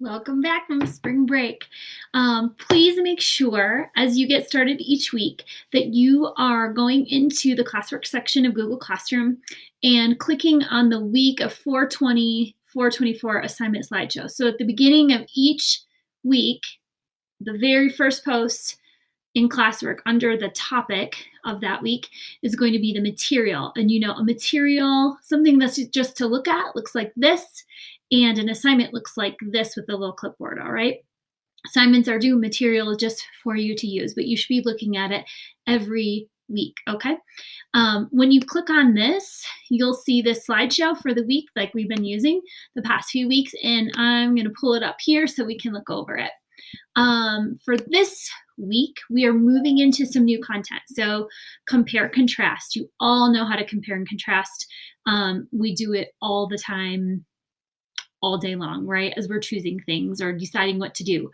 Welcome back from spring break. Please make sure as you get started each week that you are going into the classwork section of Google Classroom and clicking on the week of 4/20/424 assignment slideshow. So at the beginning of each week, the very first post in classwork under the topic of that week is going to be the material. And a material, something that's just to look at, looks like this, and an assignment looks like this with a little clipboard, all right? Assignments are due, material just for you to use, but you should be looking at it every week, okay? When you click on this, you'll see this slideshow for the week like we've been using the past few weeks, and I'm gonna pull it up here so we can look over it. For this week, we are moving into some new content. So compare, contrast. You all know how to compare and contrast. We do it all the time, all day long, right? As we're choosing things or deciding what to do.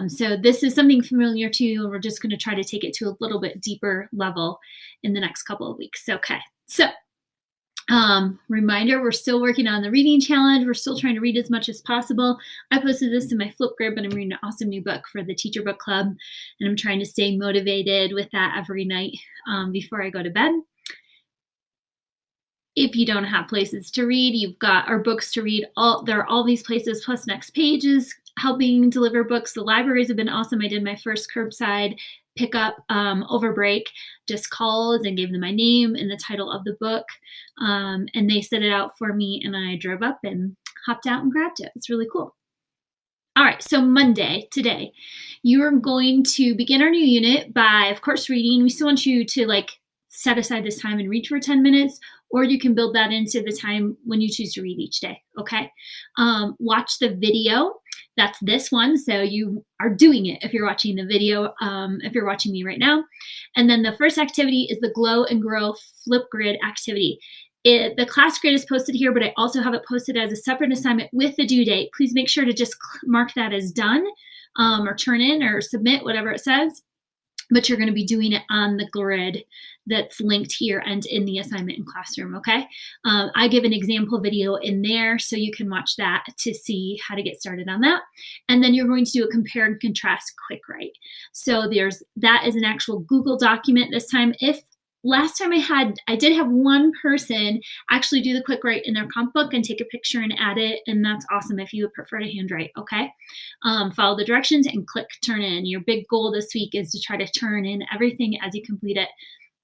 So this is something familiar to you, and we're just going to try to take it to a little bit deeper level in the next couple of weeks. Okay, so reminder, we're still working on the reading challenge. We're still trying to read as much as possible. I posted this in my Flipgrid, but I'm reading an awesome new book for the Teacher Book Club, and I'm trying to stay motivated with that every night before I go to bed. If you don't have places to read, you've got our books to read. There are all these places, plus Next Page is helping deliver books. The libraries have been awesome. I did my first curbside pickup over break, just called and gave them my name and the title of the book, and they set it out for me, and I drove up and hopped out and grabbed it. It's really cool. All right, so Monday, today, you are going to begin our new unit by, of course, reading. We still want you to set aside this time and read for 10 minutes, or you can build that into the time when you choose to read each day, okay? Watch the video. That's this one, so you are doing it if you're watching the video, if you're watching me right now. And then the first activity is the Glow and Grow Flipgrid activity. The class grid is posted here, but I also have it posted as a separate assignment with the due date. Please make sure to just mark that as done, or turn in or submit, whatever it says. But you're going to be doing it on the grid that's linked here and in the assignment in Classroom, okay? I give an example video in there so you can watch that to see how to get started on that. And then you're going to do a compare and contrast quick write. So that is an actual Google document this time. If last time I did have one person actually do the quick write in their comp book and take a picture and add it, and that's awesome if you would prefer to handwrite, okay? Follow the directions and click turn in. Your big goal this week is to try to turn in everything as you complete it.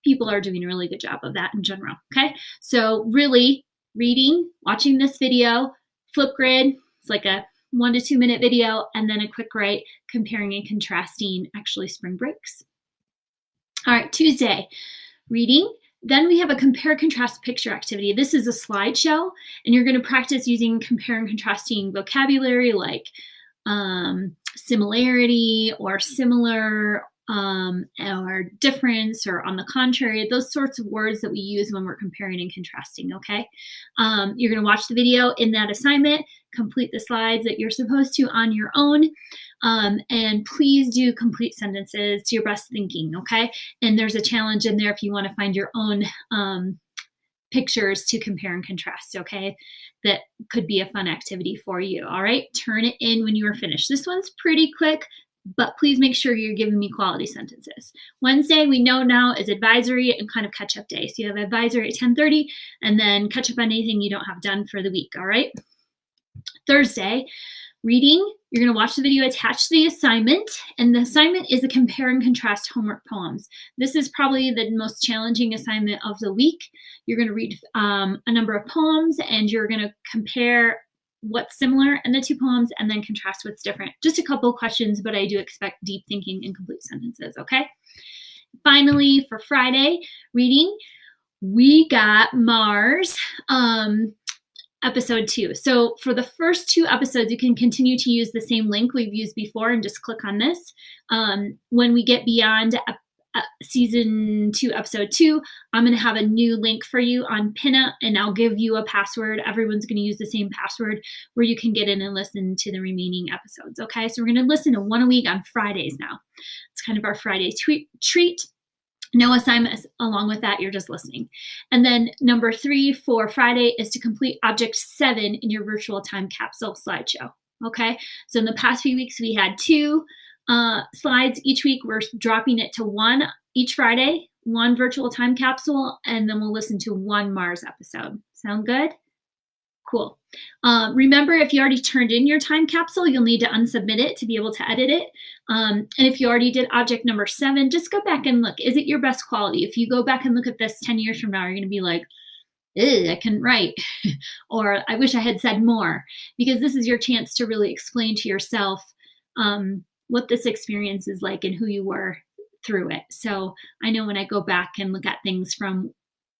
People are doing a really good job of that in general, okay? So really, reading, watching this video, Flipgrid, it's like a 1 to 2 minute video, and then a quick write comparing and contrasting actually spring breaks. All right, Tuesday, reading. Then we have a compare contrast picture activity. This is a slideshow, and you're going to practice using compare and contrasting vocabulary like similarity or similar, or difference, or on the contrary, those sorts of words that we use when we're comparing and contrasting, okay? You're going to watch the video in that assignment, complete the slides that you're supposed to on your own, and please do complete sentences to your best thinking, okay? And there's a challenge in there if you want to find your own pictures to compare and contrast, okay? That could be a fun activity for you, all right? Turn it in when you are finished. This one's pretty quick, but please make sure you're giving me quality sentences. Wednesday, we know now, is advisory and kind of catch-up day. So you have advisory at 10:30, and then catch up on anything you don't have done for the week, all right? Thursday, reading. You're going to watch the video attached to the assignment, and the assignment is a compare and contrast homework poems. This is probably the most challenging assignment of the week. You're going to read a number of poems, and you're going to compare what's similar in the two poems and then contrast what's different. Just a couple of questions, but I do expect deep thinking and complete sentences, okay? Finally, for Friday, reading, we got Mars. Episode 2. So for the first 2 episodes, you can continue to use the same link we've used before and just click on this. When we get beyond season 2, episode 2, I'm going to have a new link for you on Pinna, and I'll give you a password. Everyone's going to use the same password where you can get in and listen to the remaining episodes. Okay, so we're going to listen to 1 a week on Fridays now. It's kind of our Friday treat. No assignments along with that, you're just listening. And then number 3 for Friday is to complete object 7 in your virtual time capsule slideshow. Okay, so in the past few weeks, we had 2 slides each week. We're dropping it to 1 each Friday, 1 virtual time capsule, and then we'll listen to 1 Mars episode. Sound good? Cool. Remember, if you already turned in your time capsule, you'll need to unsubmit it to be able to edit it. And if you already did object number 7, just go back and look. Is it your best quality? If you go back and look at this 10 years from now, you're going to be like, I couldn't write, or I wish I had said more, because this is your chance to really explain to yourself what this experience is like and who you were through it. So I know when I go back and look at things from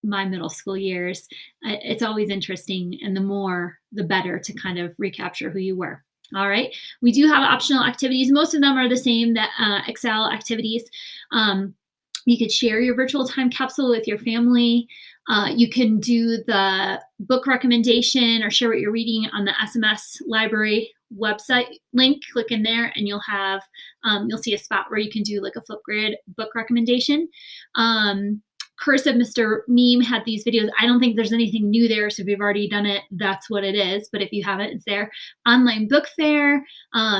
my middle school years, it's always interesting, and the more, the better to kind of recapture who you were. All right. We do have optional activities. Most of them are the same, that Excel activities. You could share your virtual time capsule with your family. You can do the book recommendation or share what you're reading on the SMS library website link. Click in there and you'll have, you'll see a spot where you can do like a Flipgrid book recommendation. Curse of Mr. Meme had these videos. I don't think there's anything new there, so if you've already done it, that's what it is. But if you haven't, it's there. Online book fair,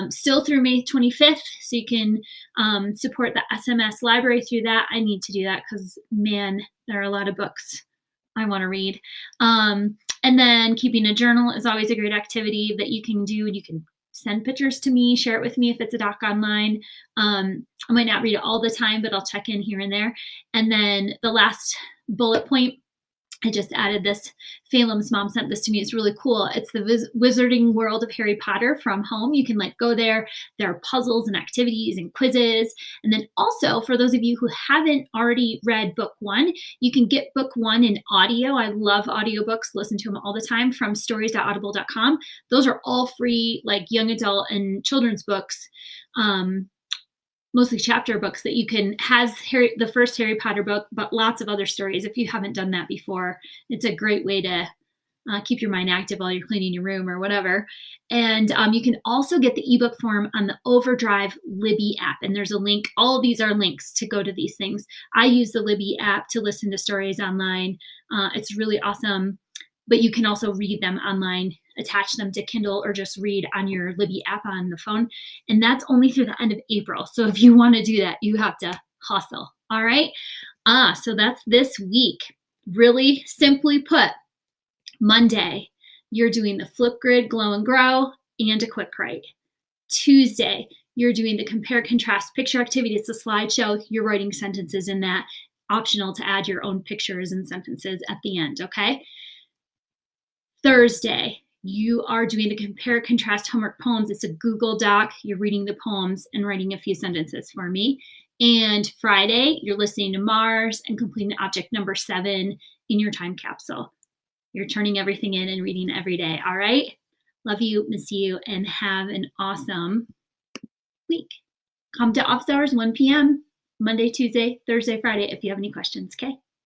still through May 25th, so you can support the SMS library through that. I need to do that because, man, there are a lot of books I want to read. And then keeping a journal is always a great activity that you can do. You can send pictures to me, share it with me if it's a doc online. I might not read it all the time, but I'll check in here and there. And then the last bullet point, I just added this. Phelan's mom sent this to me. It's really cool. It's the Wizarding World of Harry Potter from home. You can like go there. There are puzzles and activities and quizzes. And then also, for those of you who haven't already read book 1, you can get book 1 in audio. I love audiobooks. Listen to them all the time from stories.audible.com. Those are all free, like young adult and children's books. Mostly chapter books that you can, has the first Harry Potter book, but lots of other stories. If you haven't done that before, it's a great way to keep your mind active while you're cleaning your room or whatever. And you can also get the ebook form on the Overdrive Libby app. And there's a link. All of these are links to go to these things. I use the Libby app to listen to stories online. It's really awesome. But you can also read them online, attach them to Kindle, or just read on your Libby app on the phone. And that's only through the end of April. So if you want to do that, you have to hustle. All right. So that's this week. Really simply put, Monday, you're doing the Flipgrid Glow and Grow and a quick write. Tuesday, you're doing the compare contrast picture activity. It's a slideshow. You're writing sentences in that, optional to add your own pictures and sentences at the end. Okay. Thursday, you are doing the compare contrast homework poems. It's a Google Doc. You're reading the poems and writing a few sentences for me. And Friday, you're listening to Mars and completing object number 7 in your time capsule. You're turning everything in and reading every day. All right. Love you, miss you, and have an awesome week. Come to office hours, 1 p.m., Monday, Tuesday, Thursday, Friday, if you have any questions. Okay.